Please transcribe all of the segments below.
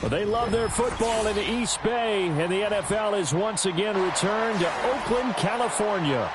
Well, they love their football in the East Bay, and the NFL is once again returned to Oakland, California.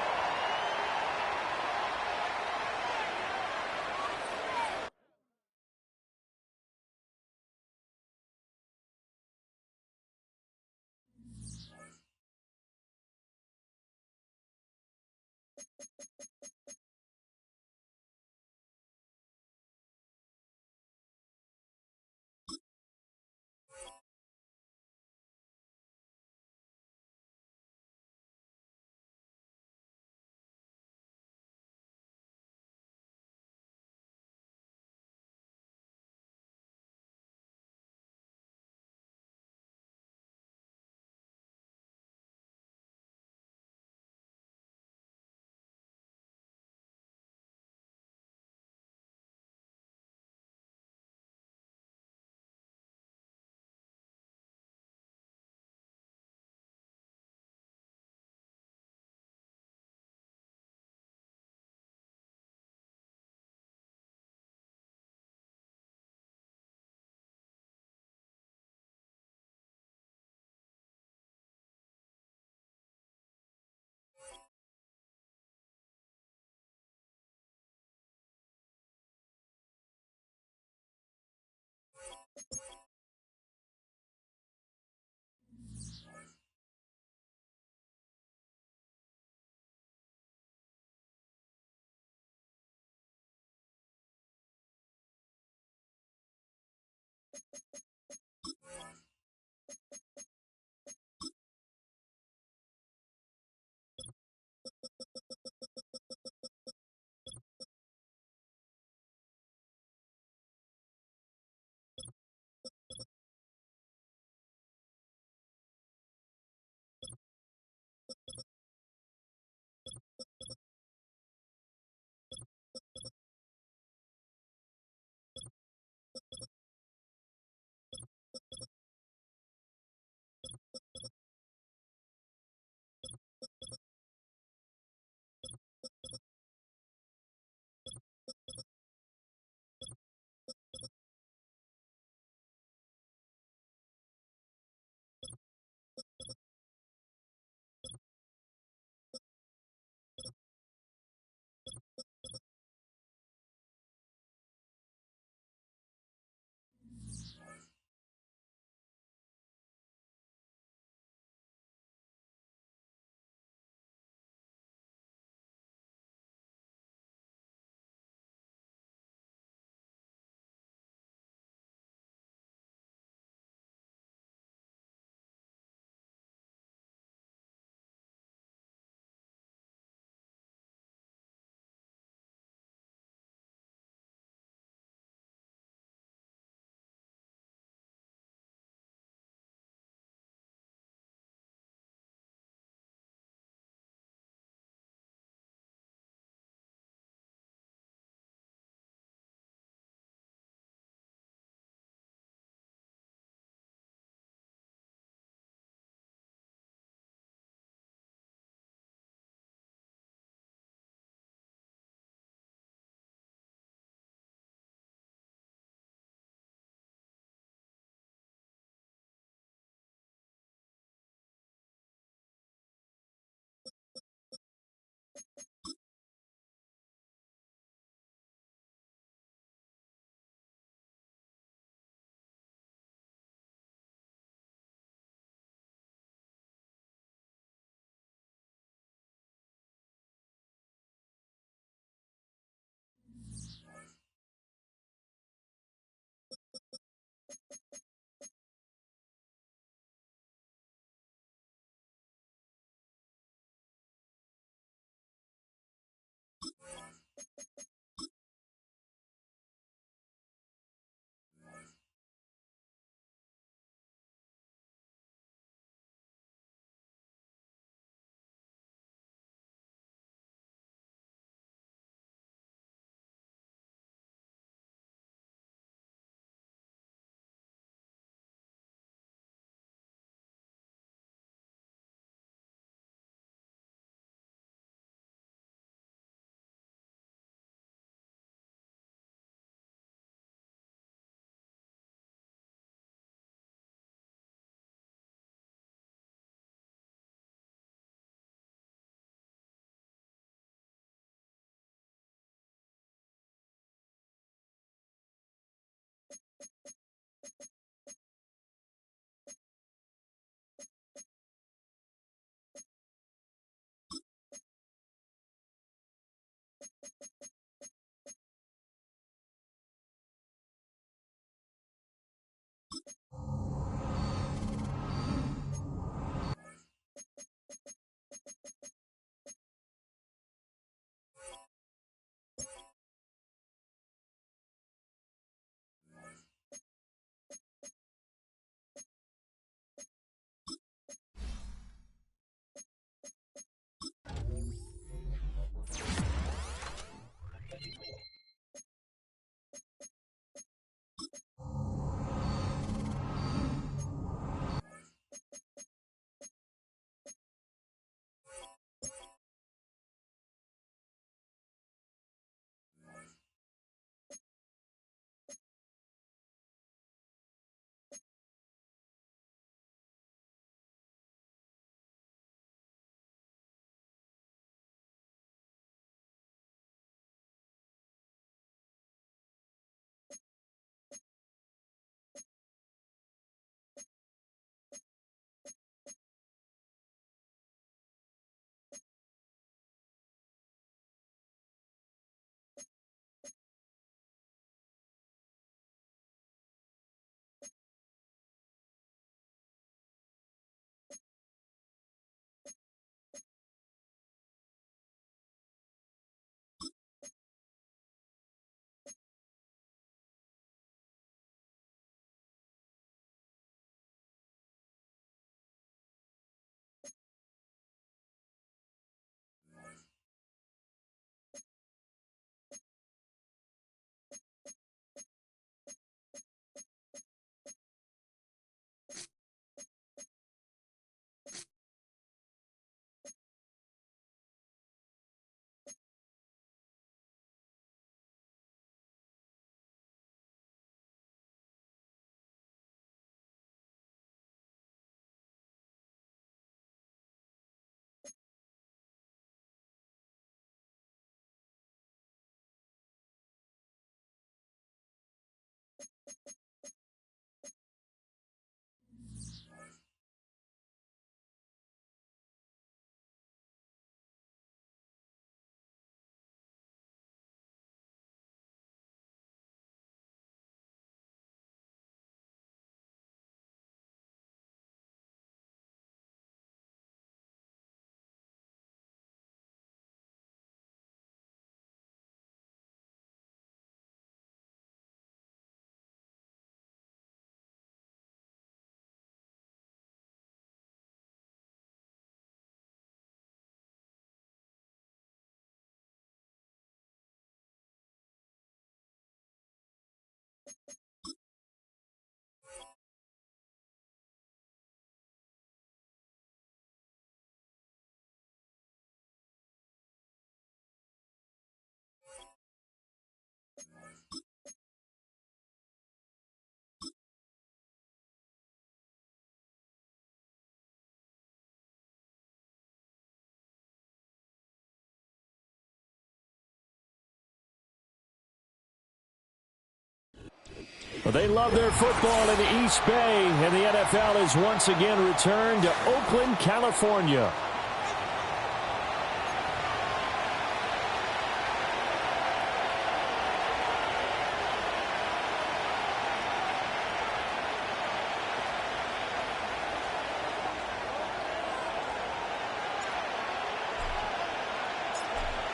Well, they love their football in the East Bay, and the NFL has once again returned to Oakland, California.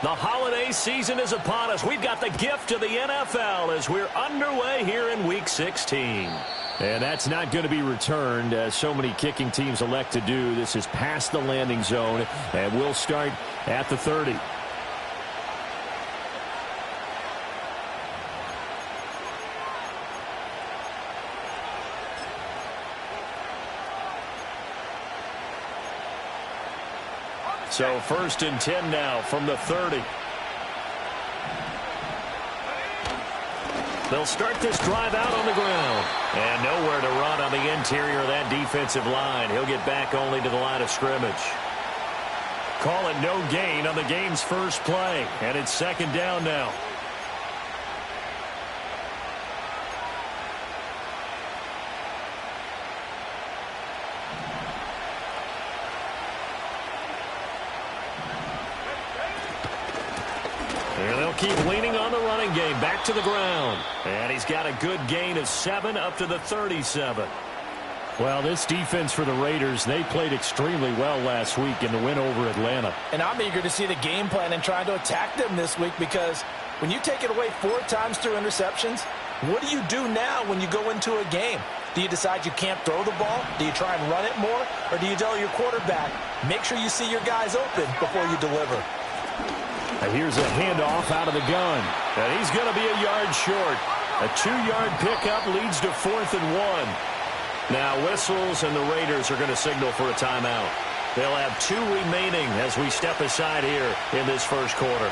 The holiday season is upon us. We've got the gift of the NFL as we're underway here in Week 16. And that's not going to be returned, as so many kicking teams elect to do. This is past the landing zone, and we'll start at the 30. So 1st and 10 now from the 30. They'll start this drive out on the ground. And nowhere to run on the interior of that defensive line. He'll get back only to the line of scrimmage. Call it no gain on the game's first play. And it's 2nd down now. And they'll keep leaning on the running game. Back to the ground. And he's got a good gain of 7 up to the 37. Well, this defense for the Raiders, they played extremely well last week in the win over Atlanta. And I'm eager to see the game plan and trying to attack them this week, because when you take it away 4 times through interceptions, what do you do now when you go into a game? Do you decide you can't throw the ball? Do you try and run it more? Or do you tell your quarterback, make sure you see your guys open before you deliver? And here's a handoff out of the gun. And he's going to be a yard short. A 2-yard pickup leads to 4th and 1. Now whistles, and the Raiders are going to signal for a timeout. They'll have 2 remaining as we step aside here in this first quarter.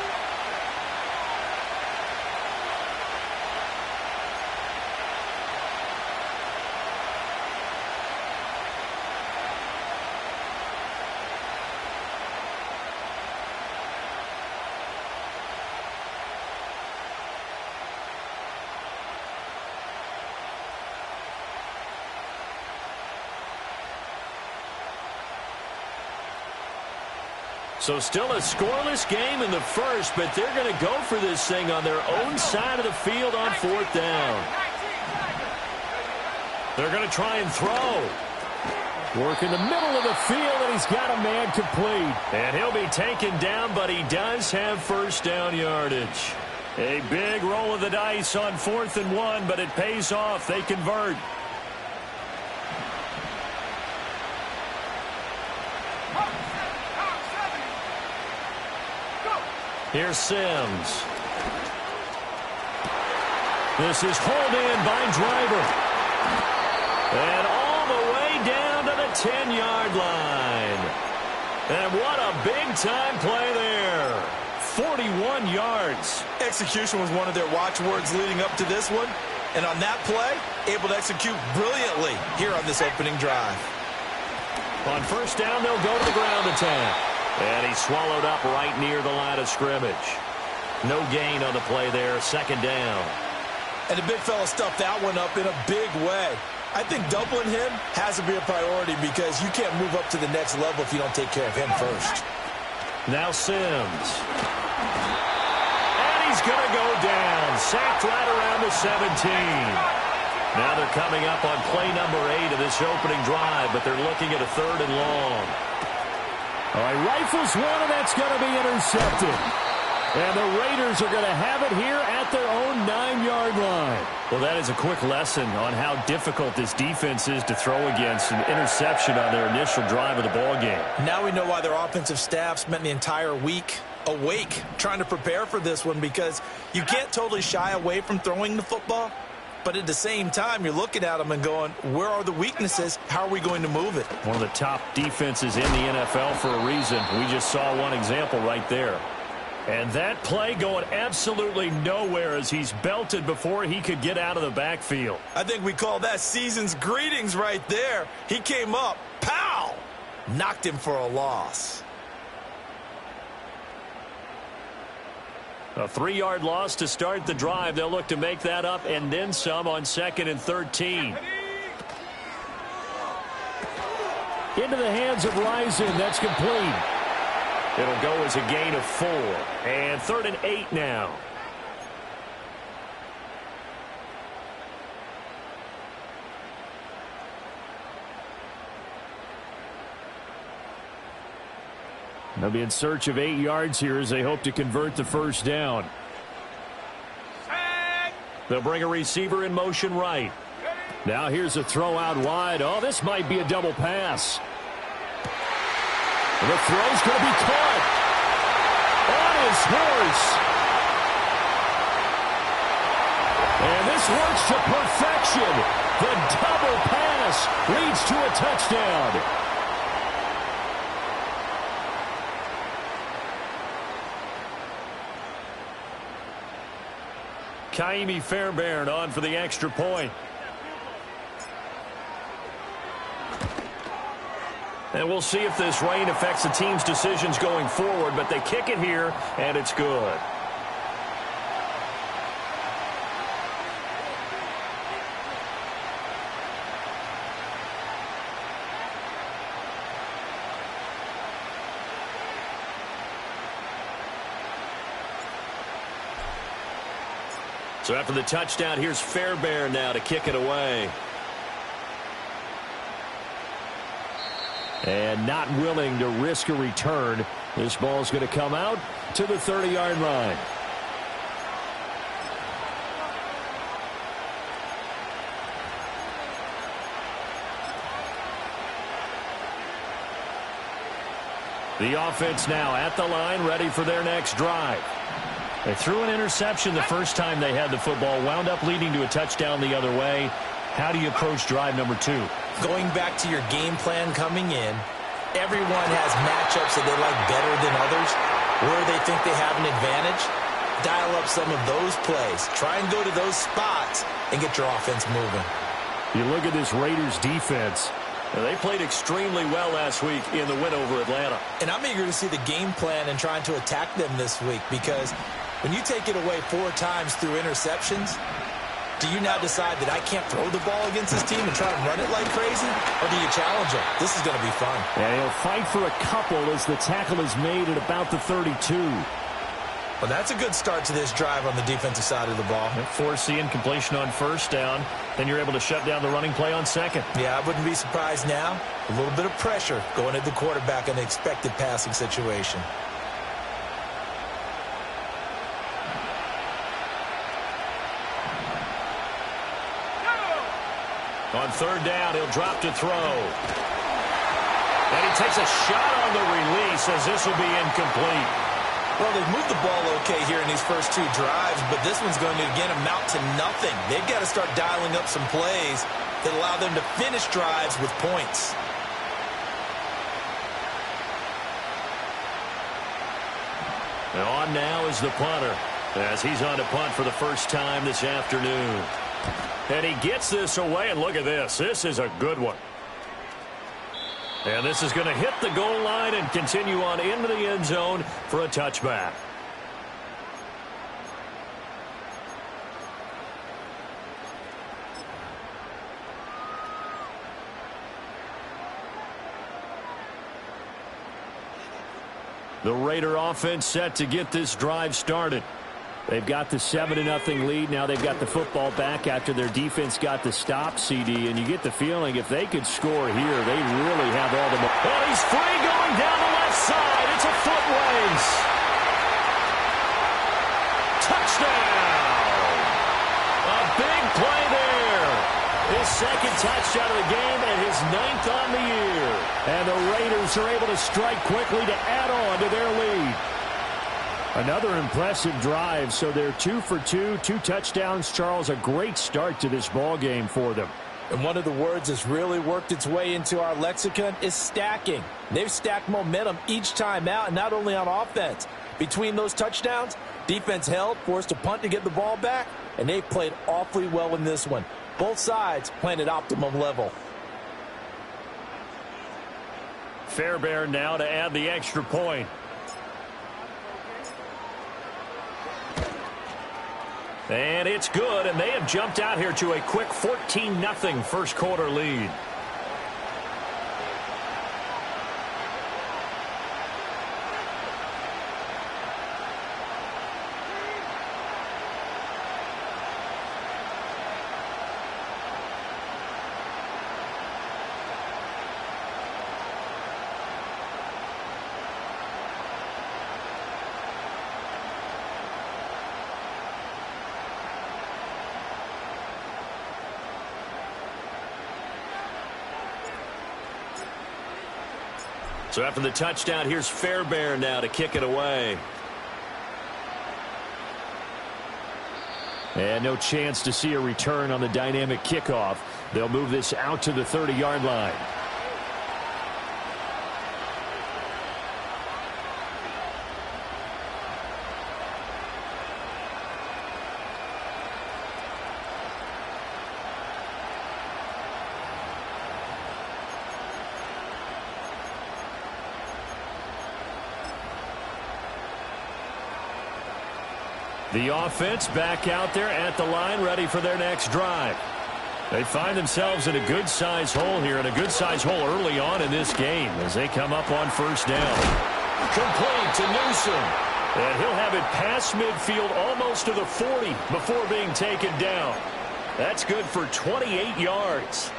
So still a scoreless game in the first, but they're going to go for this thing on their own side of the field on 4th down. They're going to try and throw. Work in the middle of the field, and he's got a man complete. And he'll be taken down, but he does have 1st down yardage. A big roll of the dice on 4th and 1, but it pays off. They convert. Here's Sims. This is hauled in by Driver. And all the way down to the 10-yard line. And what a big-time play there. 41 yards. Execution was one of their watchwords leading up to this one. And on that play, able to execute brilliantly here on this opening drive. On 1st down, they'll go to the ground attack. And he's swallowed up right near the line of scrimmage. No gain on the play there, 2nd down. And the big fella stuffed that one up in a big way. I think doubling him has to be a priority, because you can't move up to the next level if you don't take care of him first. Now Sims. And he's going to go down. Sacked right around the 17. Now they're coming up on play number 8 of this opening drive, but they're looking at a 3rd and long. All right, rifles one, and that's going to be intercepted. And the Raiders are going to have it here at their own 9-yard line. Well, that is a quick lesson on how difficult this defense is to throw against. An interception on their initial drive of the ball game. Now we know why their offensive staff spent the entire week awake trying to prepare for this one, because you can't totally shy away from throwing the football. But at the same time, you're looking at them and going, where are the weaknesses? How are we going to move it? One of the top defenses in the NFL for a reason. We just saw one example right there. And that play going absolutely nowhere as he's belted before he could get out of the backfield. I think we call that season's greetings right there. He came up, pow! Knocked him for a loss. A 3-yard loss to start the drive. They'll look to make that up and then some on 2nd and 13. Into the hands of Rison. That's complete. It'll go as a gain of 4. And 3rd and 8 now. They'll be in search of 8 yards here as they hope to convert the first down. They'll bring a receiver in motion right. Now here's a throw out wide. Oh, this might be a double pass. The throw's going to be caught on his horse. And this works to perfection. The double pass leads to a touchdown. Kaimi Fairbairn on for the extra point. And we'll see if this rain affects the team's decisions going forward, but they kick it here, and it's good. So after the touchdown, here's Fairbairn now to kick it away. And not willing to risk a return. This ball's going to come out to the 30-yard line. The offense now at the line, ready for their next drive. They threw an interception the first time they had the football, wound up leading to a touchdown the other way. How do you approach drive number 2? Going back to your game plan coming in, everyone has matchups that they like better than others, where they think they have an advantage. Dial up some of those plays. Try and go to those spots and get your offense moving. You look at this Raiders defense. They played extremely well last week in the win over Atlanta. And I'm eager to see the game plan and trying to attack them this week, because when you take it away 4 times through interceptions, do you now decide that I can't throw the ball against this team and try to run it like crazy? Or do you challenge them? This is going to be fun. And he'll fight for a couple as the tackle is made at about the 32. Well, that's a good start to this drive on the defensive side of the ball. Force the incompletion on first down. Then you're able to shut down the running play on second. Yeah, I wouldn't be surprised now. A little bit of pressure going at the quarterback in an expected passing situation. On third down, he'll drop to throw. And he takes a shot on the release as this will be incomplete. Well, they've moved the ball okay here in these first 2 drives, but this one's going to, again, amount to nothing. They've got to start dialing up some plays that allow them to finish drives with points. And on now is the punter, as he's on to punt for the first time this afternoon. And he gets this away, and look at this. This is a good one. And this is going to hit the goal line and continue on into the end zone for a touchback. The Raider offense set to get this drive started. They've got the 7-0 lead. Now they've got the football back after their defense got the stop, CD. And you get the feeling if they could score here, they really have all the... Oh, he's free going down the left side. It's a foot race. Touchdown. A big play there. His second touchdown of the game and his 9th on the year. And the Raiders are able to strike quickly to add on to their lead. Another impressive drive, so they're 2 for 2, 2 touchdowns. Charles, a great start to this ball game for them. And one of the words that's really worked its way into our lexicon is stacking. They've stacked momentum each time out, and not only on offense. Between those touchdowns, defense held, forced a punt to get the ball back, and they've played awfully well in this one. Both sides playing at optimum level. Fairbairn now to add the extra point. And it's good, and they have jumped out here to a quick 14-0 first quarter lead. So after the touchdown, here's Fairbairn now to kick it away. And no chance to see a return on the dynamic kickoff. They'll move this out to the 30-yard line. The offense back out there at the line, ready for their next drive. They find themselves in a good-sized hole here, and a good-sized hole early on in this game as they come up on first down. Complete to Newsom. And he'll have it past midfield almost to the 40 before being taken down. That's good for 28 yards.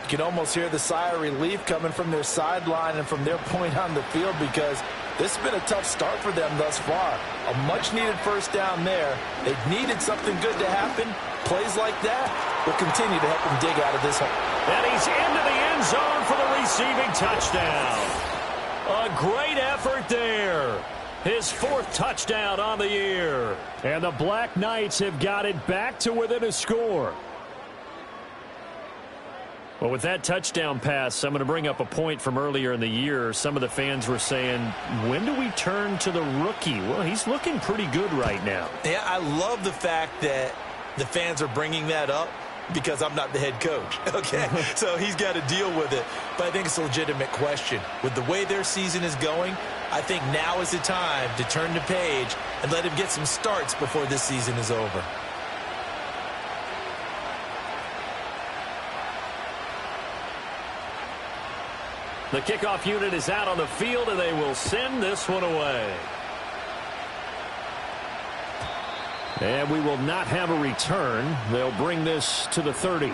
You can almost hear the sigh of relief coming from their sideline and from their point on the field, because this has been a tough start for them thus far. A much-needed first down there. They've needed something good to happen. Plays like that will continue to help them dig out of this hole. And he's into the end zone for the receiving touchdown. A great effort there. His fourth touchdown on the year. And the Black Knights have got it back to within a score. Well, with that touchdown pass, I'm going to bring up a point from earlier in the year. Some of the fans were saying, when do we turn to the rookie? Well, he's looking pretty good right now. Yeah, I love the fact that the fans are bringing that up because I'm not the head coach, okay? So he's got to deal with it. But I think it's a legitimate question. With the way their season is going, I think now is the time to turn the page and let him get some starts before this season is over. The kickoff unit is out on the field, and they will send this one away. And we will not have a return. They'll bring this to the 30.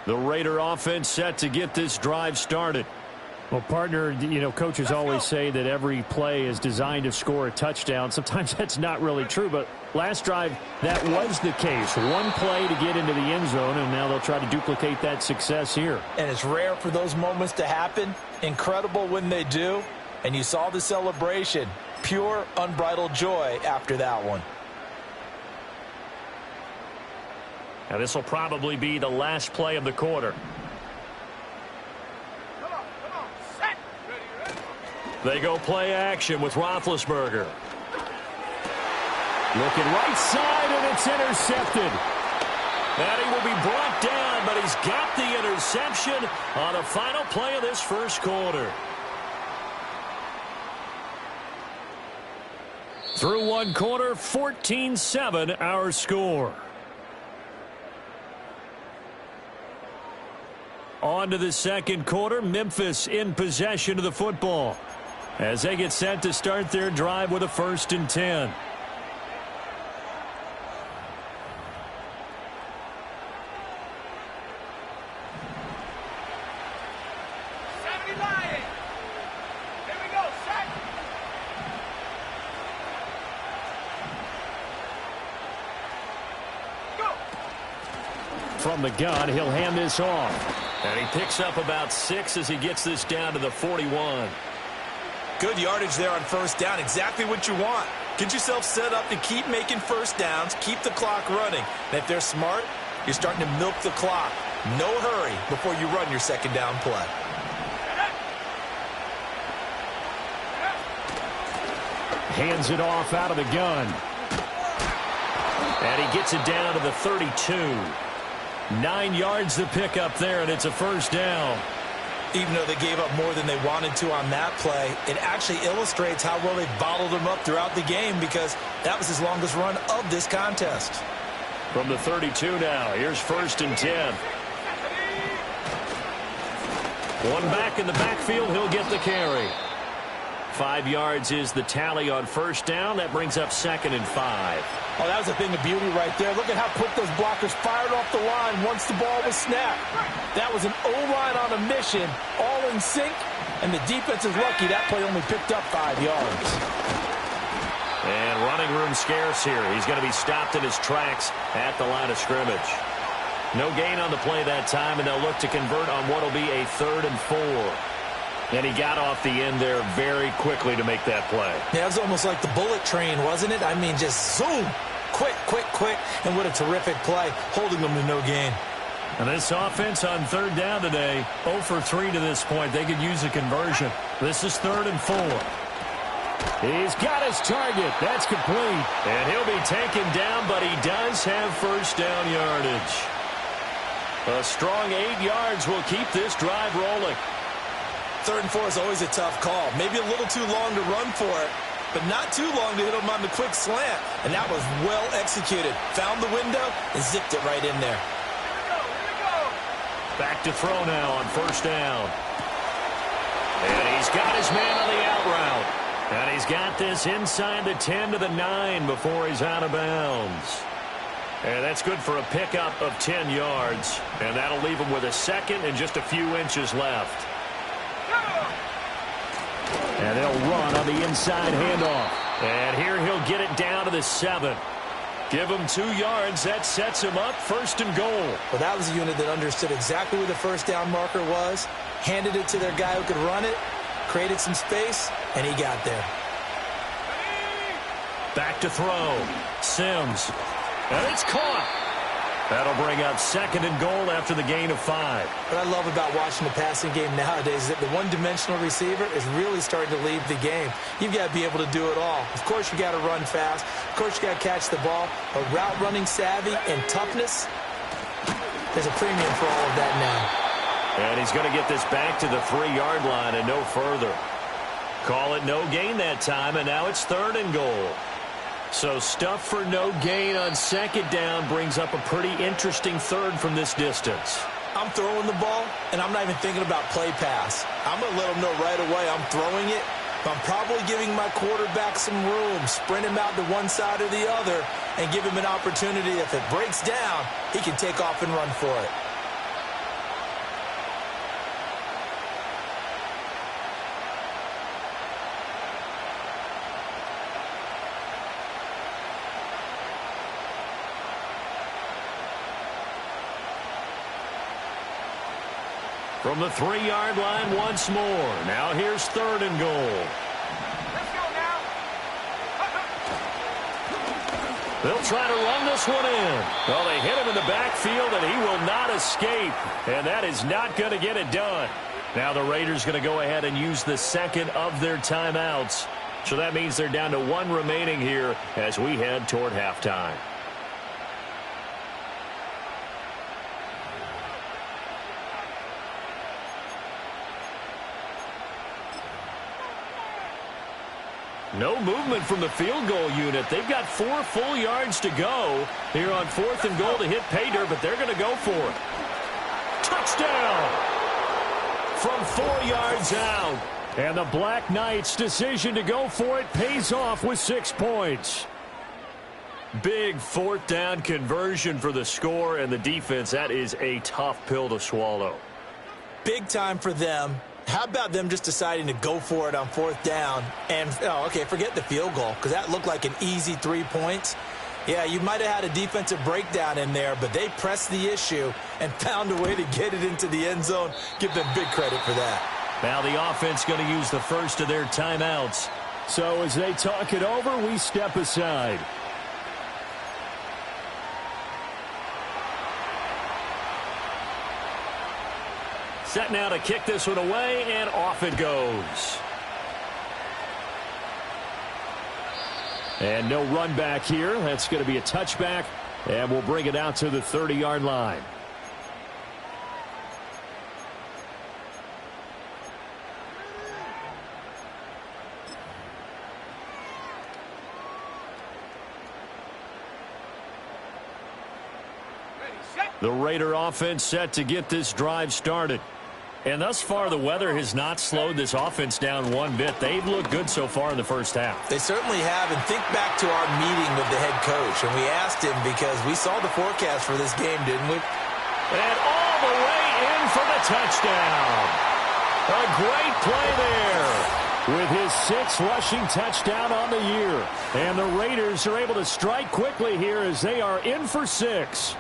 The Raider offense set to get this drive started. Well, partner, you know, coaches always say that every play is designed to score a touchdown. Sometimes that's not really true, but last drive, that was the case. One play to get into the end zone, and now they'll try to duplicate that success here. And it's rare for those moments to happen. Incredible when they do. And you saw the celebration. Pure, unbridled joy after that one. Now, this will probably be the last play of the quarter. They go play action with Roethlisberger. Looking right side, and it's intercepted. And he will be brought down, but he's got the interception on the final play of this first quarter. Through one quarter, 14-7 our score. On to the second quarter, Memphis in possession of the football as they get set to start their drive with a 1st and 10. From the gun, he'll hand this off. And he picks up about 6 as he gets this down to the 41. Good yardage there on first down. Exactly what you want. Get yourself set up to keep making first downs, keep the clock running. And if they're smart, you're starting to milk the clock. No hurry before you run your second down play. Hands it off out of the gun. And he gets it down to the 32. 9 yards to pick up there, and it's a first down. Even though they gave up more than they wanted to on that play, it actually illustrates how well they bottled them up throughout the game, because that was his longest run of this contest. From the 32 now, here's 1st and 10. One back in the backfield, he'll get the carry. 5 yards is the tally on 1st down. That brings up 2nd and 5. Oh, that was a thing of beauty right there. Look at how quick those blockers fired off the line once the ball was snapped. That was an O-line on a mission, all in sync, and the defense is lucky that play only picked up 5 yards. And running room scarce here. He's going to be stopped in his tracks at the line of scrimmage. No gain on the play that time, and they'll look to convert on what will be a 3rd and 4. And he got off the end there very quickly to make that play. Yeah, it was almost like the bullet train, wasn't it? I mean, just zoom. Quick, quick, quick. And what a terrific play, holding them to no gain. And this offense on 3rd down today, 0 for 3 to this point. They could use a conversion. This is 3rd and 4. He's got his target. That's complete. And he'll be taken down, but he does have 1st down yardage. A strong 8 yards will keep this drive rolling. 3rd and 4 is always a tough call. Maybe a little too long to run for it, but not too long to hit him on the quick slant. And that was well executed. Found the window and zipped it right in there. Back to throw now on 1st down. And he's got his man on the out route. And he's got this inside the 10 to the 9 before he's out of bounds. And that's good for a pickup of 10 yards. And that'll leave him with a 2nd and just a few inches left. And they'll run on the inside handoff. And here he'll get it down to the 7. Give him 2 yards. That sets him up 1st and goal. Well, that was a unit that understood exactly where the 1st down marker was, handed it to their guy who could run it, created some space, and he got there. Back to throw. Sims. And it's caught. That'll bring up 2nd and goal after the gain of 5. What I love about watching the passing game nowadays is that the one-dimensional receiver is really starting to lead the game. You've got to be able to do it all. Of course, you got to run fast. Of course, you got to catch the ball. But route running savvy and toughness, there's a premium for all of that now. And he's going to get this back to the 3-yard line and no further. Call it no gain that time, and now it's 3rd and goal. So stuff for no gain on 2nd down brings up a pretty interesting 3rd from this distance. I'm throwing the ball, and I'm not even thinking about play pass. I'm going to let them know right away I'm throwing it. But I'm probably giving my quarterback some room, sprint him out to one side or the other, and give him an opportunity. If it breaks down, he can take off and run for it. From the 3-yard line once more. Now here's 3rd and goal. Let's go now. They'll try to run this one in. Well, they hit him in the backfield, and he will not escape. And that is not going to get it done. Now the Raiders going to go ahead and use the 2nd of their timeouts. So that means they're down to 1 remaining here as we head toward halftime. No movement from the field goal unit. They've got 4 full yards to go here on 4th and goal to hit pay dirt, but they're going to go for it. Touchdown! From 4 yards out. And the Black Knights' decision to go for it pays off with 6 points. Big 4th down conversion for the score, and the defense, that is a tough pill to swallow. Big time for them. How about them just deciding to go for it on 4th down? And, okay, forget the field goal, because that looked like an easy 3 points. Yeah, you might have had a defensive breakdown in there, but they pressed the issue and found a way to get it into the end zone. Give them big credit for that. Now the offense going to use the first of their timeouts. So as they talk it over, we step aside. Set now to kick this one away, and off it goes. And no run back here. That's going to be a touchback, and we'll bring it out to the 30-yard line. The Raider offense set to get this drive started. And thus far, the weather has not slowed this offense down one bit. They've looked good so far in the first half. They certainly have. And think back to our meeting with the head coach. And we asked him because we saw the forecast for this game, didn't we? And all the way in for the touchdown. A great play there with his 6th rushing touchdown on the year. And the Raiders are able to strike quickly here as they are in for 6.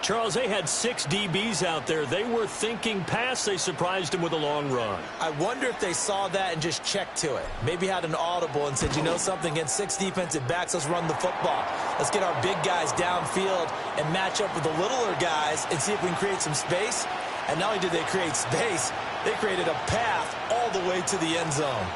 Charles, they had 6 DBs out there. They were thinking pass. They surprised him with a long run. I wonder if they saw that and just checked to it. Maybe had an audible and said, you know something, against 6 defensive backs, let's run the football. Let's get our big guys downfield and match up with the littler guys and see if we can create some space. And not only did they create space, they created a path all the way to the end zone.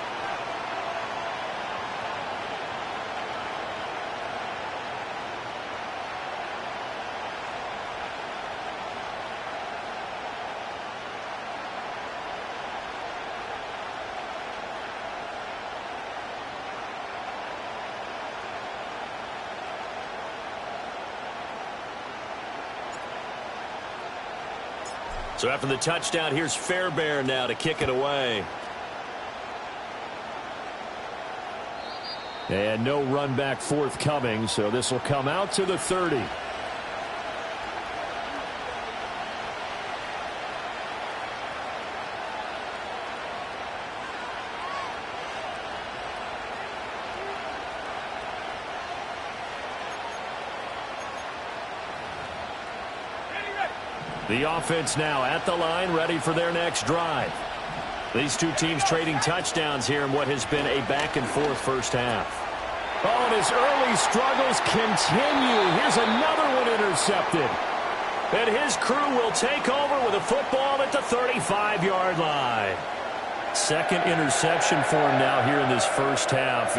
So after the touchdown, here's Fairbairn now to kick it away. And no run back forthcoming, so this will come out to the 30. The offense now at the line, ready for their next drive. These two teams trading touchdowns here in what has been a back-and-forth first half. Oh, and his early struggles continue. Here's another one intercepted. And his crew will take over with a football at the 35-yard line. Second interception for him now here in this first half.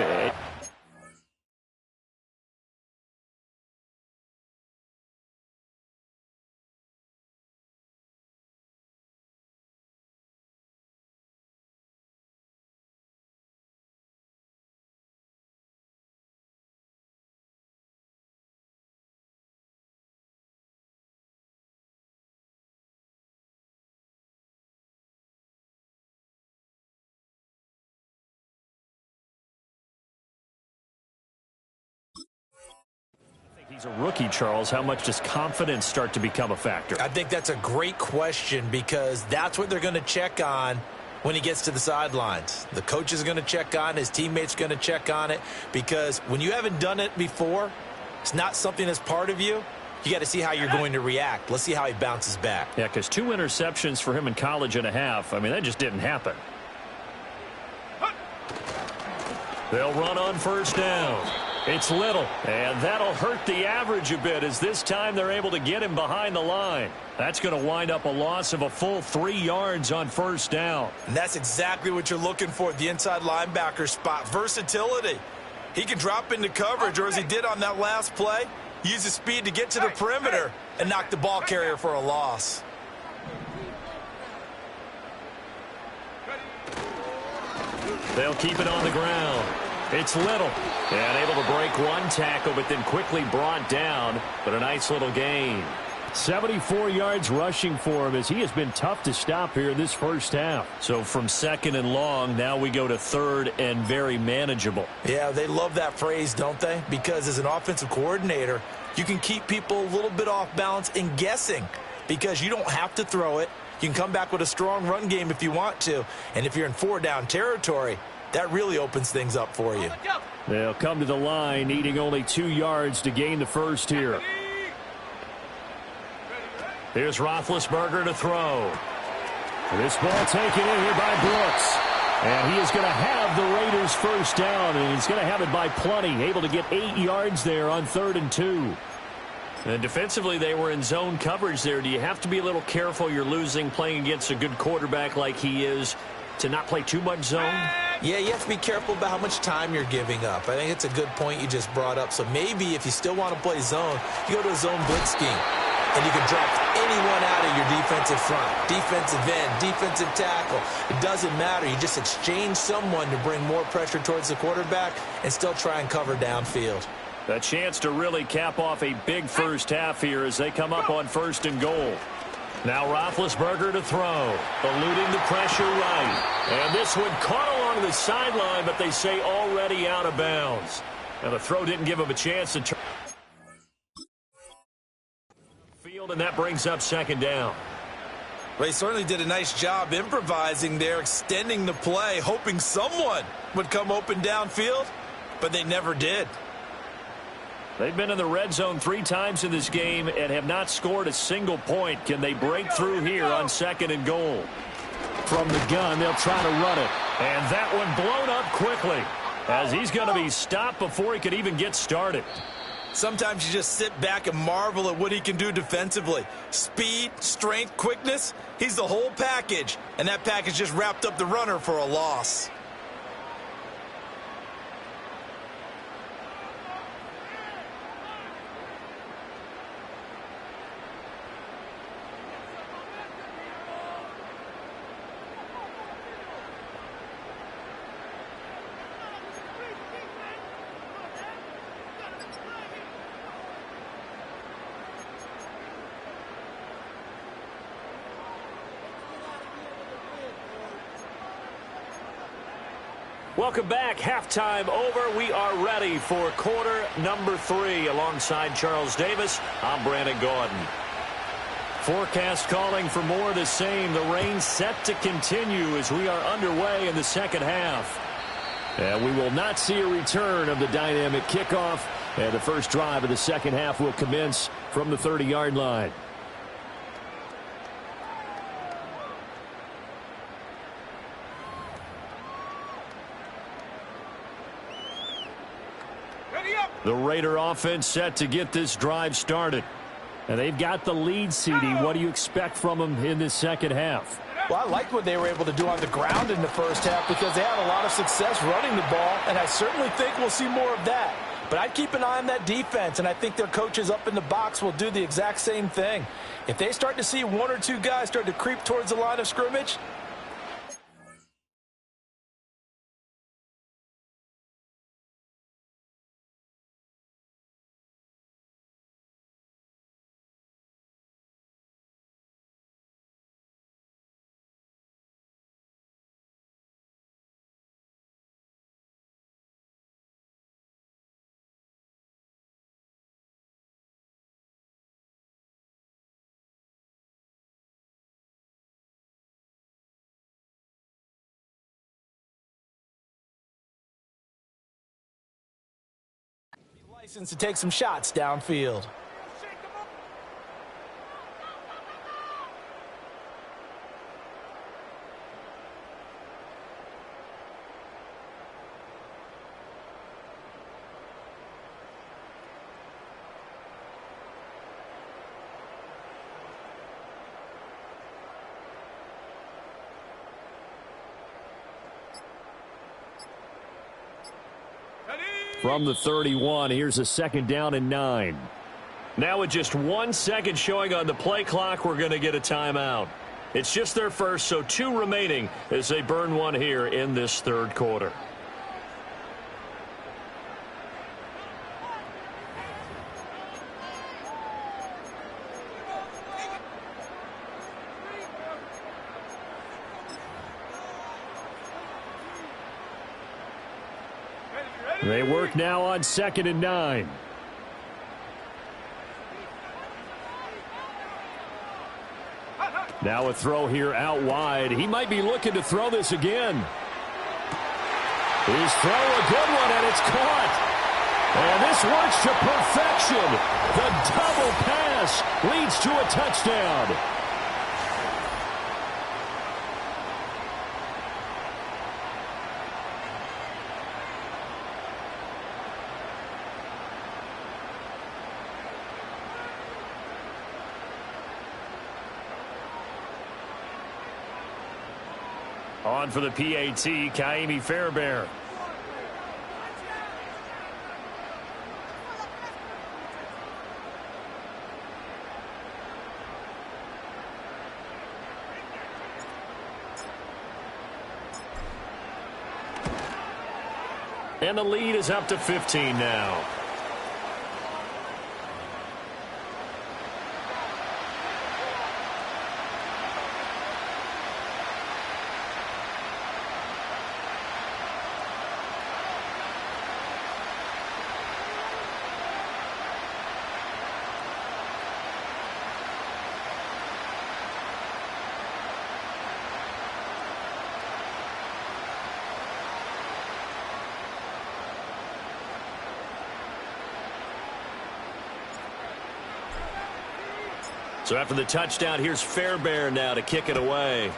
He's a rookie, Charles. How much does confidence start to become a factor? I think that's a great question because that's what they're going to check on when he gets to the sidelines. The coach is going to check on it. His teammates are going to check on it because when you haven't done it before, it's not something that's part of you. You got to see how you're going to react. Let's see how he bounces back. Yeah, because 2 interceptions for him in college and a half. I mean, that just didn't happen. They'll run on first down. It's Little, and that'll hurt the average a bit as this time they're able to get him behind the line. That's going to wind up a loss of a full 3 yards on first down. And that's exactly what you're looking for at the inside linebacker spot. Versatility. He can drop into coverage, or as he did on that last play, use his speed to get to the perimeter and knock the ball carrier for a loss. They'll keep it on the ground. It's Little. And able to break one tackle, but then quickly brought down. But a nice little gain. 74 yards rushing for him as he has been tough to stop here in this first half. So from second and long, now we go to third and very manageable. Yeah, they love that phrase, don't they? Because as an offensive coordinator, you can keep people a little bit off balance and guessing because you don't have to throw it. You can come back with a strong run game if you want to. And if you're in 4-down territory, that really opens things up for you. They'll come to the line, needing only 2 yards to gain the first here. Here's Roethlisberger to throw. This ball taken in here by Brooks. And he is going to have the Raiders first down, and he's going to have it by plenty. Able to get 8 yards there on 3rd and 2. And defensively, they were in zone coverage there. Do you have to be a little careful? You're losing playing against a good quarterback like he is to not play too much zone? Yeah, you have to be careful about how much time you're giving up. I think it's a good point you just brought up. So maybe if you still want to play zone, you go to a zone blitz scheme. And you can drop anyone out of your defensive front, defensive end, defensive tackle. It doesn't matter. You just exchange someone to bring more pressure towards the quarterback and still try and cover downfield. A chance to really cap off a big first half here as they come up on 1st and goal. Now Roethlisberger to throw, eluding the pressure right. And this one caught along the sideline, but they say already out of bounds. Now the throw didn't give him a chance to turn. And that brings up 2nd down. Well, he certainly did a nice job improvising there, extending the play, hoping someone would come open downfield, but they never did. They've been in the red zone 3 times in this game and have not scored a single point. Can they break through here on 2nd and goal? From the gun, they'll try to run it. And that one blown up quickly as he's going to be stopped before he could even get started. Sometimes you just sit back and marvel at what he can do defensively. Speed, strength, quickness, he's the whole package. And that package just wrapped up the runner for a loss. Welcome back. Halftime over. We are ready for quarter number 3. Alongside Charles Davis, I'm Brandon Gaudin. Forecast calling for more of the same. The rain set to continue as we are underway in the second half. And we will not see a return of the dynamic kickoff. And the first drive of the second half will commence from the 30-yard line. The Raider offense set to get this drive started. And they've got the lead, CD. What do you expect from them in this second half? Well, I liked what they were able to do on the ground in the first half because they had a lot of success running the ball, and I certainly think we'll see more of that. But I'd keep an eye on that defense, and I think their coaches up in the box will do the exact same thing. If they start to see 1 or 2 guys start to creep towards the line of scrimmage, license to take some shots downfield. From the 31, here's a 2nd down and 9. Now with just 1 second showing on the play clock, we're going to get a timeout. It's just their first, so 2 remaining as they burn one here in this third quarter. They work now on 2nd and 9. Now a throw here out wide. He might be looking to throw this again. His throw, a good one, and it's caught. And this works to perfection. The double pass leads to a touchdown. On for the PAT, Kaimi Fairbairn. And the lead is up to 15 now. So after the touchdown, here's Fairbairn now to kick it away.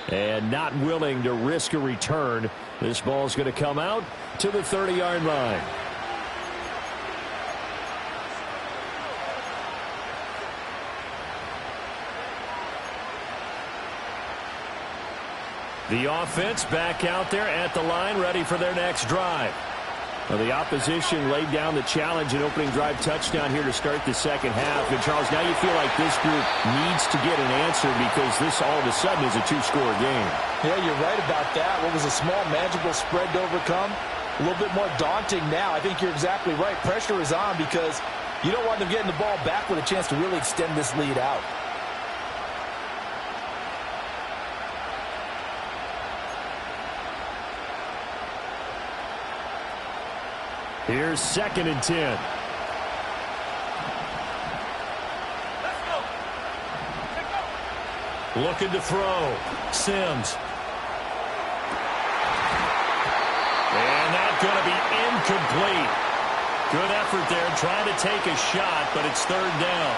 And not willing to risk a return. This ball's going to come out to the 30-yard line. The offense back out there at the line, ready for their next drive. Well, the opposition laid down the challenge and opening drive touchdown here to start the second half. And, Charles, now you feel like this group needs to get an answer because this all of a sudden is a two-score game. Yeah, you're right about that. What was a small, manageable spread to overcome, a little bit more daunting now. I think you're exactly right. Pressure is on because you don't want them getting the ball back with a chance to really extend this lead out. Here's 2nd and 10. Let's go. Looking to throw. Sims. And that's going to be incomplete. Good effort there trying to take a shot, but it's 3rd down.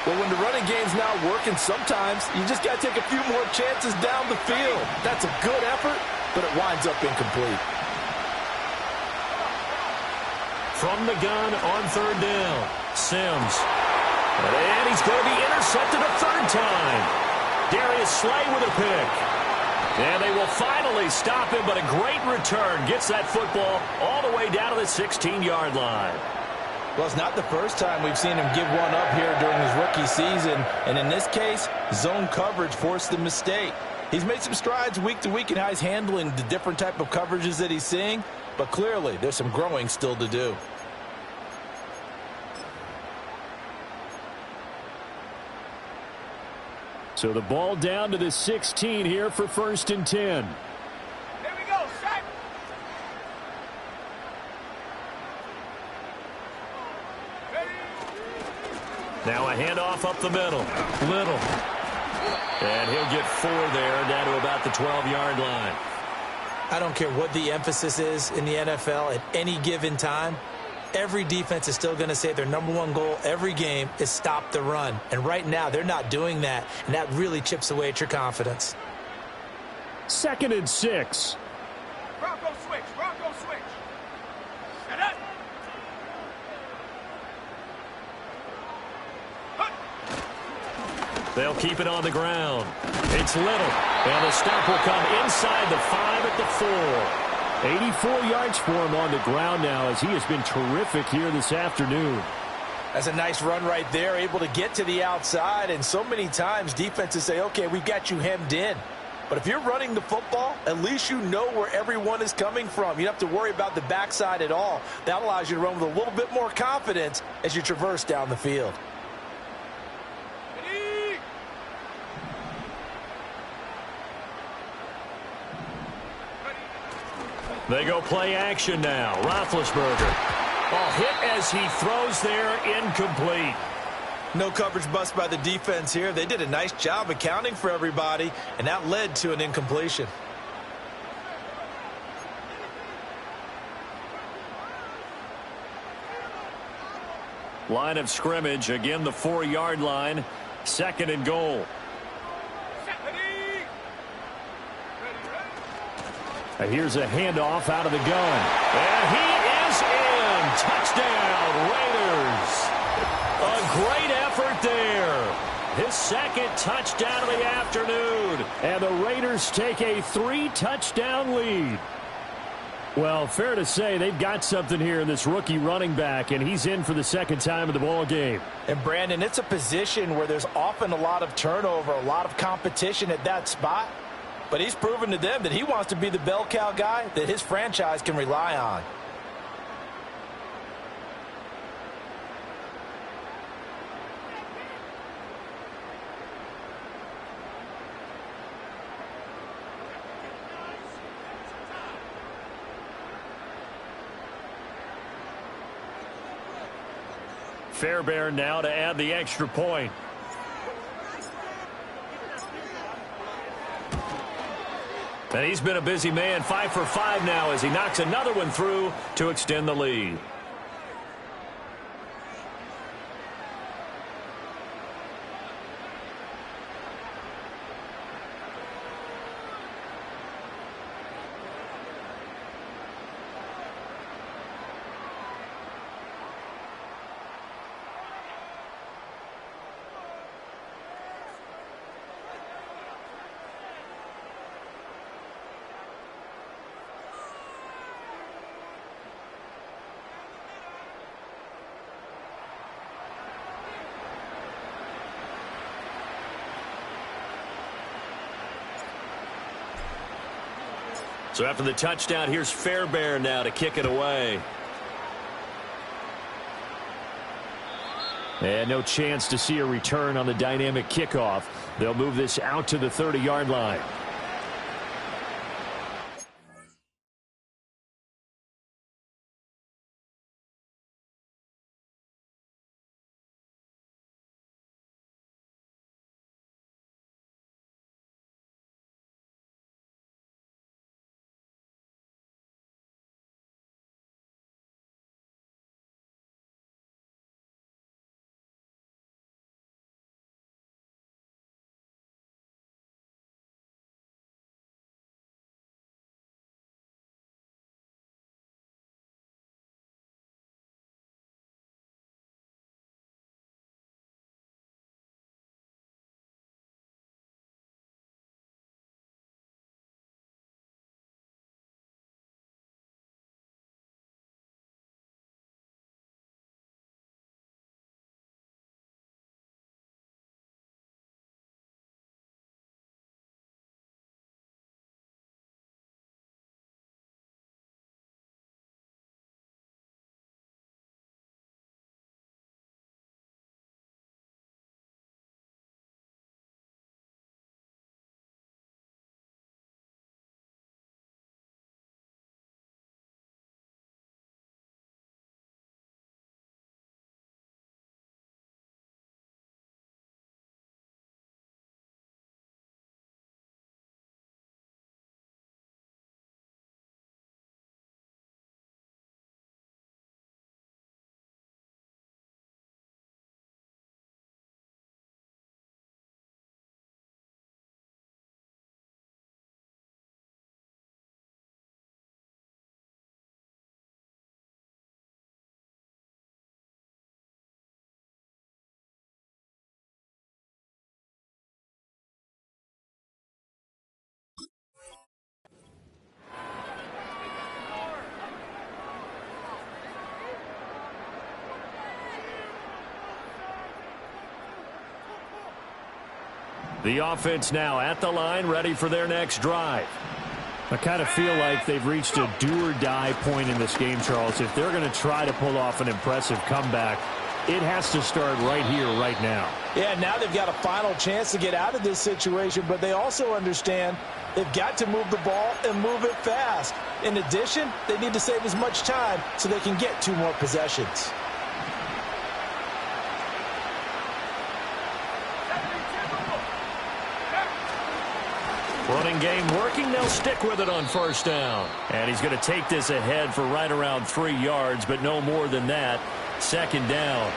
Well, when the running game's not working, sometimes you just got to take a few more chances down the field. That's a good effort, but it winds up incomplete. From the gun on 3rd down, Sims. And he's going to be intercepted a 3rd time. Darius Slay with a pick. And they will finally stop him, but a great return. Gets that football all the way down to the 16-yard line. Well, it's not the first time we've seen him give one up here during his rookie season. And in this case, zone coverage forced the mistake. He's made some strides week to week in how he's handling the different type of coverages that he's seeing. But clearly, there's some growing still to do. So the ball down to the 16 here for 1st and 10. Here we go, set. Ready. Now a handoff up the middle. Little. And he'll get 4 there, down to about the 12-yard line. I don't care what the emphasis is in the NFL at any given time. Every defense is still going to say their #1 goal every game is stop the run. And right now, they're not doing that, and that really chips away at your confidence. 2nd and 6. Bronco switch, Bronco switch. And up. They'll keep it on the ground. It's Little. And the stop will come inside the 5 at the 4. 84 yards for him on the ground now as he has been terrific here this afternoon. That's a nice run right there, able to get to the outside. And so many times defenses say, okay, we've got you hemmed in. But if you're running the football, at least you know where everyone is coming from. You don't have to worry about the backside at all. That allows you to run with a little bit more confidence as you traverse down the field. They go play action now. Roethlisberger. Ball hit as he throws there, incomplete. No coverage bust by the defense here. They did a nice job accounting for everybody, and that led to an incompletion. Line of scrimmage, again the 4-yard line. 2nd and goal. Here's a handoff out of the gun. And he is in. Touchdown, Raiders. A great effort there. His second touchdown of the afternoon. And the Raiders take a 3-touchdown lead. Well, fair to say they've got something here in this rookie running back, and he's in for the second time in the ball game. And, Brandon, it's a position where there's often a lot of turnover, a lot of competition at that spot. But he's proven to them that he wants to be the bell cow guy that his franchise can rely on. Fairbairn now to add the extra point. And he's been a busy man, 5 for 5 now as he knocks another one through to extend the lead. So after the touchdown, here's Fairbairn now to kick it away. And no chance to see a return on the dynamic kickoff. They'll move this out to the 30-yard line. The offense now at the line, ready for their next drive. I kind of feel like they've reached a do-or-die point in this game, Charles. If they're going to try to pull off an impressive comeback, it has to start right here, right now. Yeah, now they've got a final chance to get out of this situation, but they also understand they've got to move the ball and move it fast. In addition, they need to save as much time so they can get 2 more possessions. Running game working. They'll stick with it on first down. And he's going to take this ahead for right around 3 yards, but no more than that. Second down.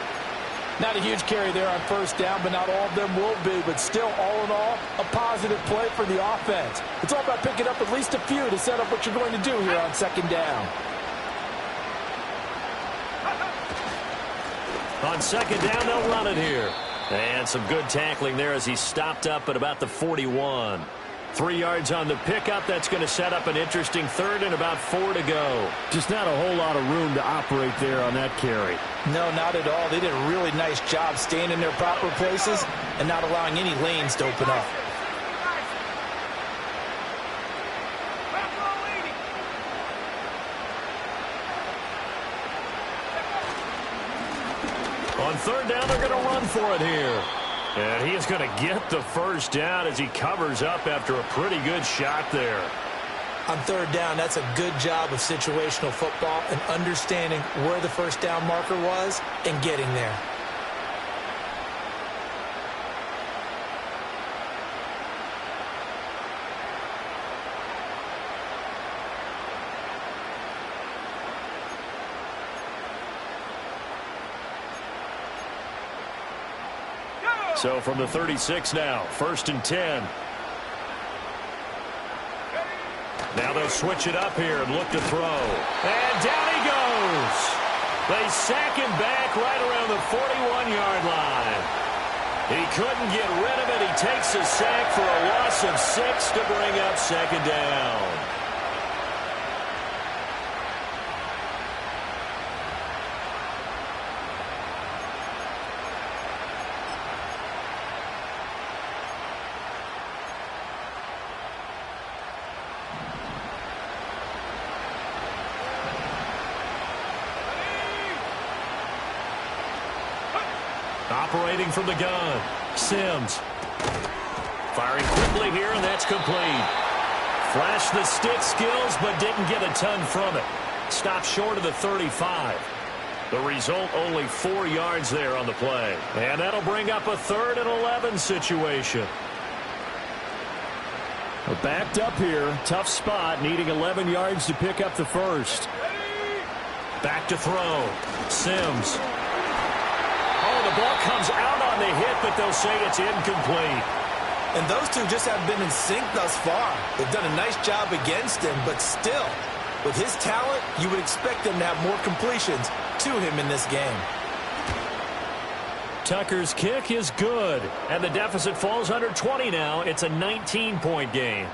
Not a huge carry there on first down, but not all of them will be. But still, all in all, a positive play for the offense. It's all about picking up at least a few to set up what you're going to do here on second down. On second down, they'll run it here. And some good tackling there as he stopped up at about the 41. 3 yards on the pickup. That's going to set up an interesting third and about 4 to go. Just not a whole lot of room to operate there on that carry. No, not at all. They did a really nice job staying in their proper places and not allowing any lanes to open up. On third down, they're going to run for it here. And he is going to get the first down as he covers up after a pretty good shot there. On third down, that's a good job of situational football and understanding where the first down marker was and getting there. So from the 36 now, 1st and 10. Now they'll switch it up here and look to throw. And down he goes. They sack him back right around the 41-yard line. He couldn't get rid of it. He takes a sack for a loss of 6 to bring up 2nd down. Operating from the gun, Sims. Firing quickly here, and that's complete. Flashed the stick skills, but didn't get a ton from it. Stopped short of the 35. The result, only 4 yards there on the play. And that'll bring up a 3rd and 11 situation. We're backed up here. Tough spot, needing 11 yards to pick up the first. Back to throw. Sims. The ball comes out on the hit, but they'll say it's incomplete. And those two just have been in sync thus far. They've done a nice job against him, but still, with his talent, you would expect them to have more completions to him in this game. Tucker's kick is good, and the deficit falls under 20 now. It's a 19-point game.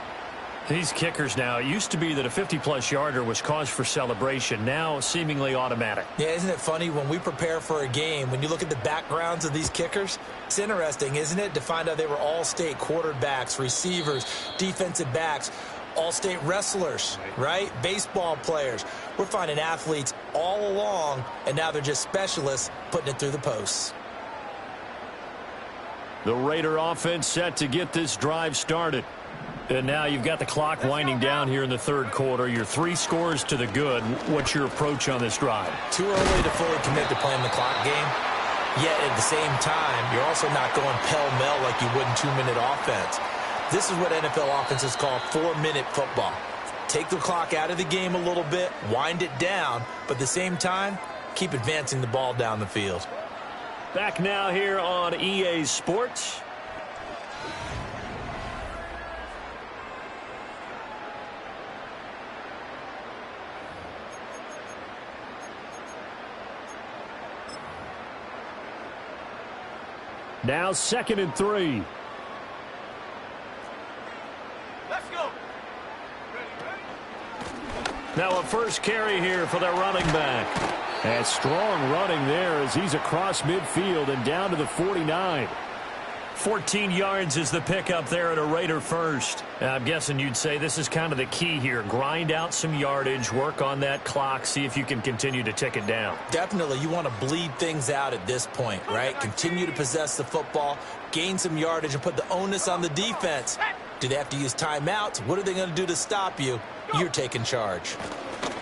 These kickers now, it used to be that a 50-plus yarder was cause for celebration, now seemingly automatic. Yeah, isn't it funny when we prepare for a game, when you look at the backgrounds of these kickers, it's interesting, isn't it, to find out they were all-state quarterbacks, receivers, defensive backs, all-state wrestlers, right? Baseball players. We're finding athletes all along, and now they're just specialists putting it through the posts. The Raider offense set to get this drive started. And now you've got the clock winding down here in the 3rd quarter. You're 3 scores to the good. What's your approach on this drive? Too early to fully commit to playing the clock game. Yet at the same time, you're also not going pell-mell like you would in 2-minute offense. This is what NFL offenses call 4-minute football. Take the clock out of the game a little bit, wind it down, but at the same time, keep advancing the ball down the field. Back now here on EA Sports. Now 2nd and 3. Let's go. Now a first carry here for their running back. And strong running there as he's across midfield and down to the 49. 14 yards is the pickup there at a Raider first. I'm guessing you'd say this is kind of the key here. Grind out some yardage, work on that clock, see if you can continue to tick it down. Definitely, you want to bleed things out at this point, right? Continue to possess the football, gain some yardage, and put the onus on the defense. Do they have to use timeouts? What are they going to do to stop you? You're taking charge.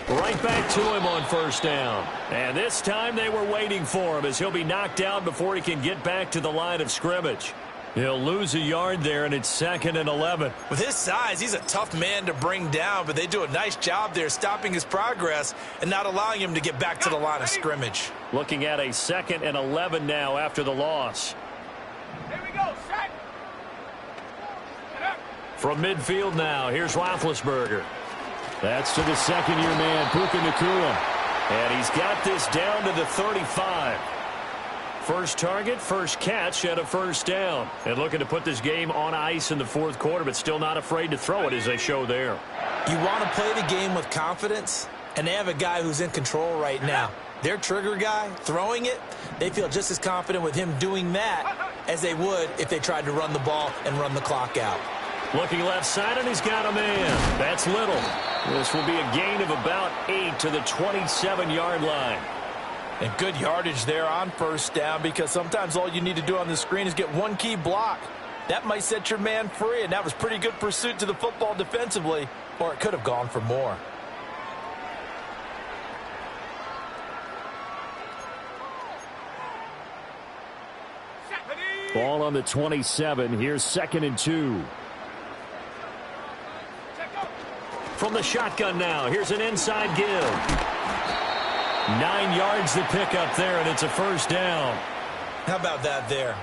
Right back to him on first down. And this time they were waiting for him as he'll be knocked down before he can get back to the line of scrimmage. He'll lose a yard there, and it's 2nd and 11. With his size, he's a tough man to bring down, but they do a nice job there stopping his progress and not allowing him to get back to the line of scrimmage. Looking at a 2nd and 11 now after the loss. Here we go, set. From midfield now, here's Roethlisberger. That's to the 2nd-year man, Puka Nacua. And he's got this down to the 35. First target, first catch, and a first down. And looking to put this game on ice in the fourth quarter, but still not afraid to throw it as they show there. You want to play the game with confidence, and they have a guy who's in control right now. Their trigger guy, throwing it, they feel just as confident with him doing that as they would if they tried to run the ball and run the clock out. Looking left side, and he's got a man. That's Little. This will be a gain of about 8 to the 27-yard line. And good yardage there on first down, because sometimes all you need to do on the screen is get one key block. That might set your man free, and that was pretty good pursuit to the football defensively, or it could have gone for more. Ball on the 27. Here's 2nd and 2. From the shotgun now, here's an inside give. 9 yards to pick up there, and it's a first down. How about that there?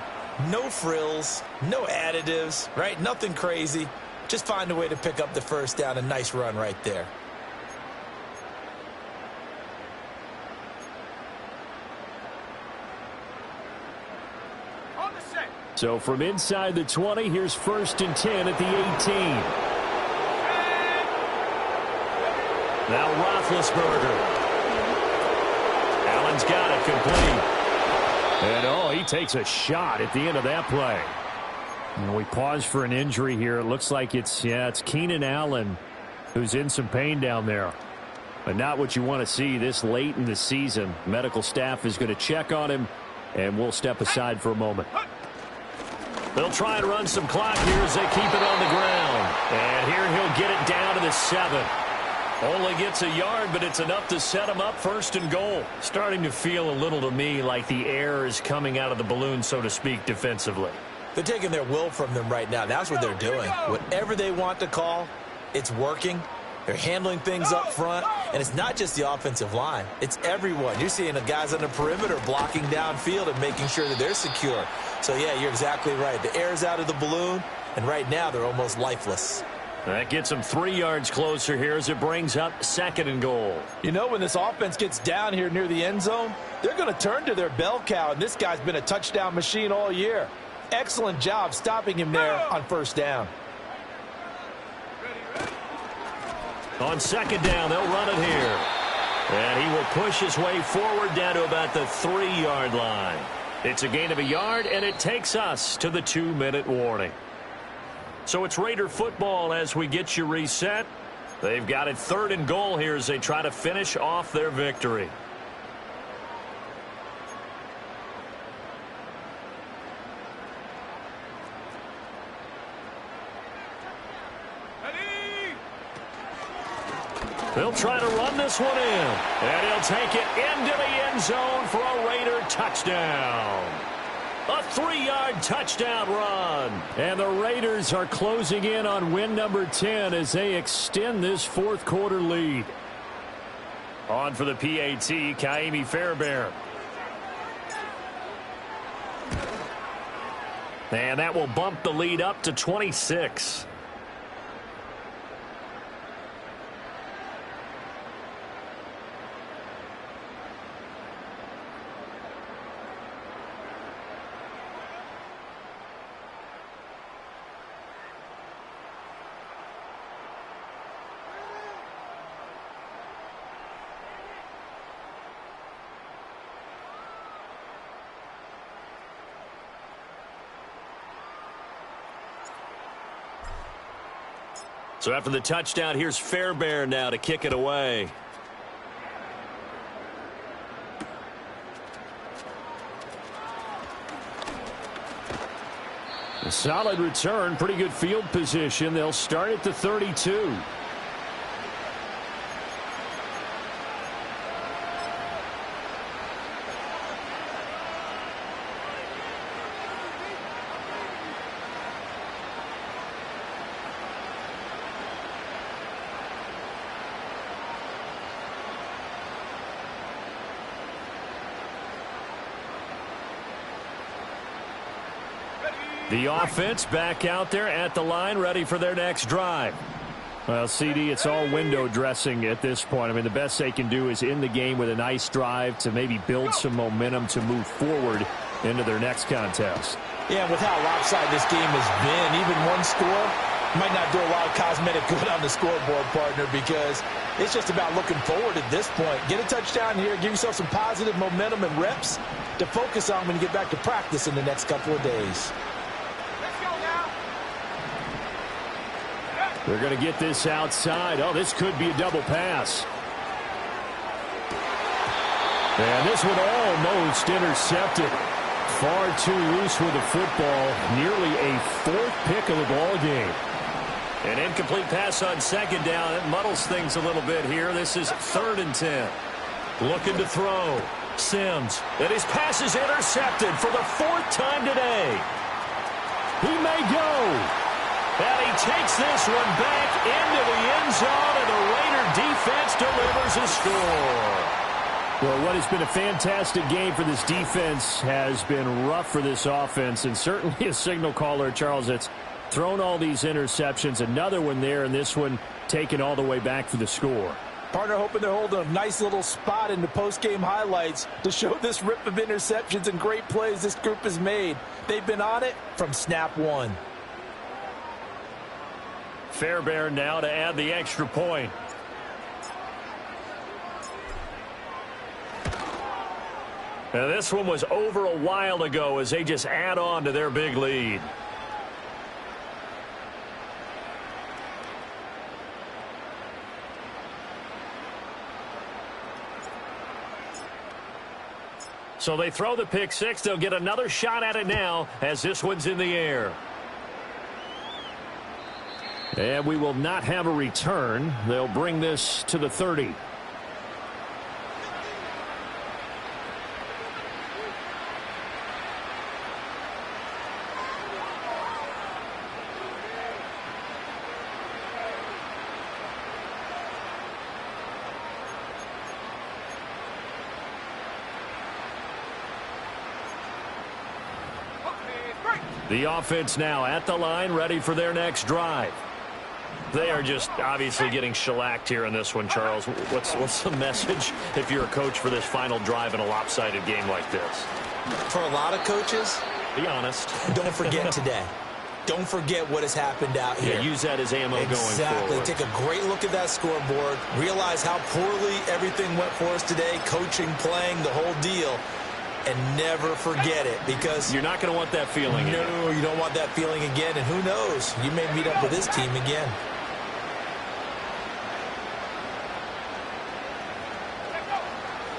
No frills, no additives, right? Nothing crazy. Just find a way to pick up the first down. A nice run right there. On the set. So from inside the 20, here's 1st and 10 at the 18. Now Roethlisberger. Allen's got it complete. And, he takes a shot at the end of that play. And we pause for an injury here. It looks like it's Keenan Allen who's in some pain down there. But not what you want to see this late in the season. Medical staff is going to check on him, and we'll step aside for a moment. They'll try and run some clock here as they keep it on the ground. And here he'll get it down to the 7. Only gets a yard, but it's enough to set him up 1st and goal. Starting to feel a little to me like the air is coming out of the balloon, so to speak, defensively. They're taking their will from them right now. That's what they're doing. Whatever they want to call, it's working. They're handling things up front, and it's not just the offensive line. It's everyone. You're seeing the guys on the perimeter blocking downfield and making sure that they're secure. So, yeah, you're exactly right. The air's out of the balloon, and right now they're almost lifeless. That gets them 3 yards closer here as it brings up 2nd and goal. You know, when this offense gets down here near the end zone, they're going to turn to their bell cow, and this guy's been a touchdown machine all year. Excellent job stopping him there on 1st down. On 2nd down, they'll run it here. And he will push his way forward down to about the 3-yard line. It's a gain of a yard, and it takes us to the 2-minute warning. So it's Raider football as we get you reset. They've got it 3rd and goal here as they try to finish off their victory. They'll try to run this one in. And he'll take it into the end zone for a Raider touchdown. A 3-yard touchdown run. And the Raiders are closing in on win number 10 as they extend this fourth quarter lead. On for the PAT, Kaimi Fairbairn. And that will bump the lead up to 26. So after the touchdown, here's Fairbairn now to kick it away. A solid return, pretty good field position. They'll start at the 32. The offense back out there at the line, ready for their next drive. Well, CD, it's all window dressing at this point. I mean, the best they can do is in the game with a nice drive to maybe build some momentum to move forward into their next contest. Yeah, with how lopsided this game has been, even one score might not do a lot of cosmetic good on the scoreboard, partner, because it's just about looking forward at this point. Get a touchdown here, give yourself some positive momentum and reps to focus on when you get back to practice in the next couple of days. Let's go now. They're going to get this outside. Oh, this could be a double pass. And this one almost intercepted. Far too loose with the football. Nearly a fourth pick of the ball game. An incomplete pass on second down. It muddles things a little bit here. This is 3rd and 10. Looking to throw. Sims. And his pass is intercepted for the 4th time today. He may go. And he takes this one back into the end zone, and the Raider defense delivers a score. Well, what has been a fantastic game for this defense has been rough for this offense, and certainly a signal caller, Charles, that's thrown all these interceptions. Another one there, and this one taken all the way back for the score. Partner hoping they're holding a nice little spot in the post-game highlights to show this rip of interceptions and great plays this group has made. They've been on it from snap one. Fairbairn now to add the extra point. Now this one was over a while ago as they just add on to their big lead. So they throw the pick six. They'll get another shot at it now as this one's in the air. And we will not have a return. They'll bring this to the 30. The offense now at the line, ready for their next drive. They are just obviously getting shellacked here in this one, Charles. What's the message if you're a coach for this final drive in a lopsided game like this? For a lot of coaches, be honest. Don't forget today. Don't forget what has happened out here. Yeah, use that as ammo going forward. Exactly. Take a great look at that scoreboard. Realize how poorly everything went for us today. Coaching, playing, the whole deal. And never forget it, because you're not going to want that feeling again. No, you don't want that feeling again. And who knows? You may meet up with this team again.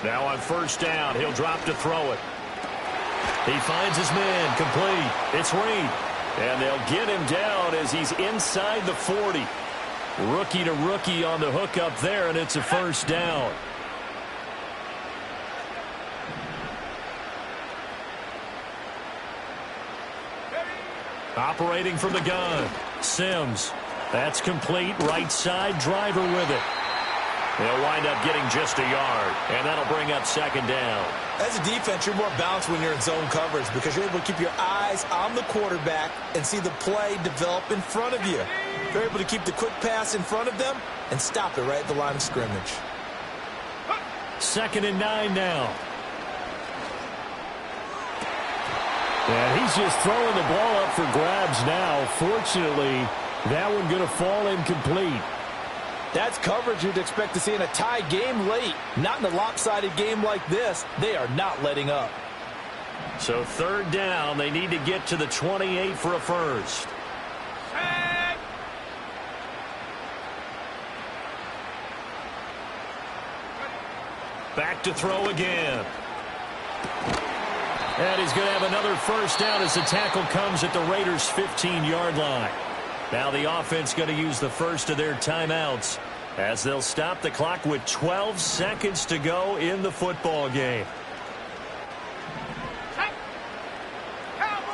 Now on first down, he'll drop to throw it. He finds his man, complete. It's Reed. And they'll get him down as he's inside the 40. Rookie to rookie on the hook up there, and it's a first down. Operating from the gun, Sims. That's complete, right side, driver with it. They'll wind up getting just a yard, and that'll bring up second down. As a defense, you're more balanced when you're in zone coverage because you're able to keep your eyes on the quarterback and see the play develop in front of you. You're able to keep the quick pass in front of them and stop it right at the line of scrimmage. 2nd and 9 now. And he's just throwing the ball up for grabs now. Fortunately, that one going to fall incomplete. That's coverage you'd expect to see in a tie game late. Not in a lopsided game like this. They are not letting up. So 3rd down, they need to get to the 28 for a first. Back to throw again. And he's going to have another first down as the tackle comes at the Raiders' 15-yard line. Now the offense going to use the first of their timeouts as they'll stop the clock with 12 seconds to go in the football game.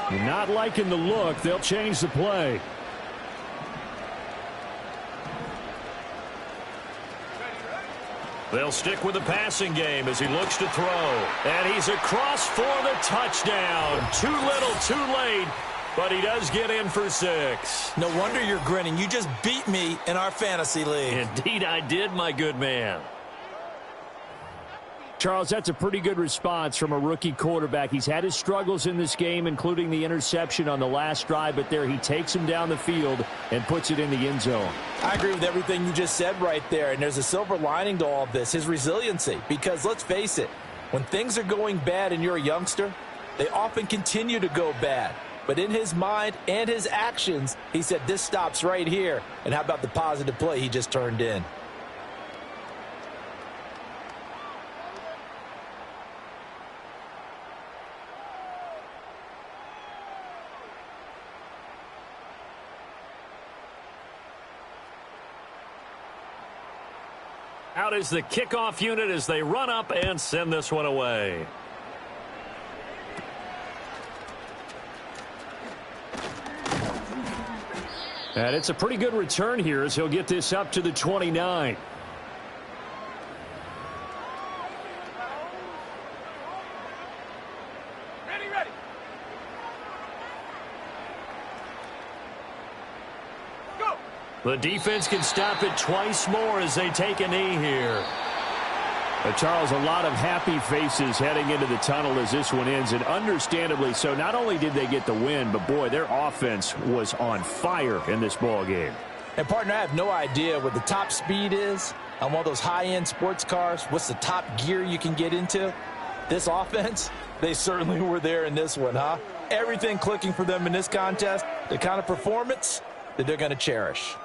Not liking the look. They'll change the play. They'll stick with the passing game as he looks to throw. And he's across for the touchdown. Too little, too late. But he does get in for 6. No wonder you're grinning. You just beat me in our fantasy league. Indeed I did, my good man. Charles, that's a pretty good response from a rookie quarterback. He's had his struggles in this game, including the interception on the last drive, but there he takes him down the field and puts it in the end zone. I agree with everything you just said right there, and there's a silver lining to all of this, his resiliency. Because let's face it, when things are going bad and you're a youngster, they often continue to go bad. But in his mind and his actions, he said, this stops right here. And how about the positive play he just turned in? Out is the kickoff unit as they run up and send this one away. And it's a pretty good return here as he'll get this up to the 29. Ready. Go. The defense can stop it twice more as they take a knee here. But Charles, a lot of happy faces heading into the tunnel as this one ends, and understandably so. Not only did they get the win, but boy, their offense was on fire in this ball game. And partner, I have no idea what the top speed is on one of those high-end sports cars. What's the top gear you can get into? This offense, they certainly were there in this one, huh? Everything clicking for them in this contest, the kind of performance that they're going to cherish.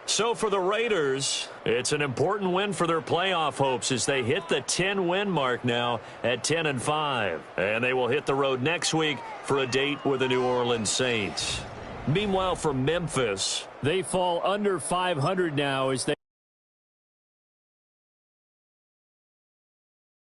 So for the Raiders, it's an important win for their playoff hopes as they hit the 10-win mark now at 10-5. And they will hit the road next week for a date with the New Orleans Saints. Meanwhile, for Memphis, they fall under 500 now as they